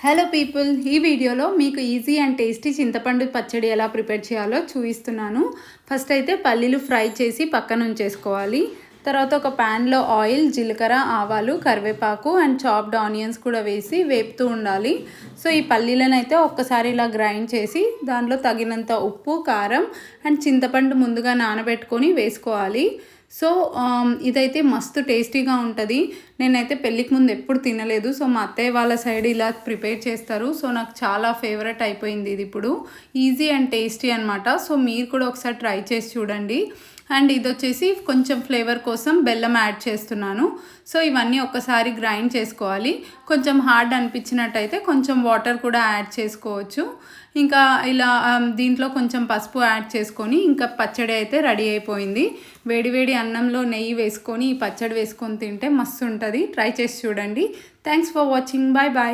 Hello people, ఈ వీడియోలో మీకు ఈజీ అండ్ టేస్టీ చింతపండు పచ్చడి ఎలా ప్రిపేర్ చేయాలో చూపిస్తున్నాను. ఫస్ట్ అయితే పల్లీలు ఫ్రై చేసి పక్కన ఉంచేసుకోవాలి. తర్వాత ఒక ప్యాన్లో ఆయిల్, జీలకర్ర, ఆవాలు, కరివేపాకు అండ్ చాప్డ్ ఆనియన్స్ కూడా వేసి వేపుతూ ఉండాలి. సో ఈ పల్లీలను అయితే ఒక్కసారి ఇలా గ్రైండ్ చేసి దానిలో తగినంత ఉప్పు, కారం అండ్ చింతపండు ముందుగా నానబెట్టుకొని వేసుకోవాలి. సో ఇదైతే మస్తు టేస్టీగా ఉంటుంది. నేనైతే పెళ్ళికి ముందు ఎప్పుడు తినలేదు. సో మా అత్తయ్య వాళ్ళ సైడ్ ఇలా ప్రిపేర్ చేస్తారు. సో నాకు చాలా ఫేవరెట్ అయిపోయింది ఇది. ఇప్పుడు ఈజీ అండ్ టేస్టీ అనమాట. సో మీరు కూడా ఒకసారి ట్రై చేసి చూడండి. అండ్ ఇది వచ్చేసి కొంచెం ఫ్లేవర్ కోసం బెల్లం యాడ్ చేస్తున్నాను. సో ఇవన్నీ ఒక్కసారి గ్రైండ్ చేసుకోవాలి. కొంచెం హార్డ్ అనిపించినట్టయితే కొంచెం వాటర్ కూడా యాడ్ చేసుకోవచ్చు. ఇంకా ఇలా దీంట్లో కొంచెం పసుపు యాడ్ చేసుకొని ఇంకా పచ్చడి అయితే రెడీ అయిపోయింది. వేడివేడి అన్నంలో నెయ్యి వేసుకొని ఈ పచ్చడి వేసుకొని తింటే మస్తు ఉంటుంది. ట్రై చేసి చూడండి. Thanks for watching. Bye bye.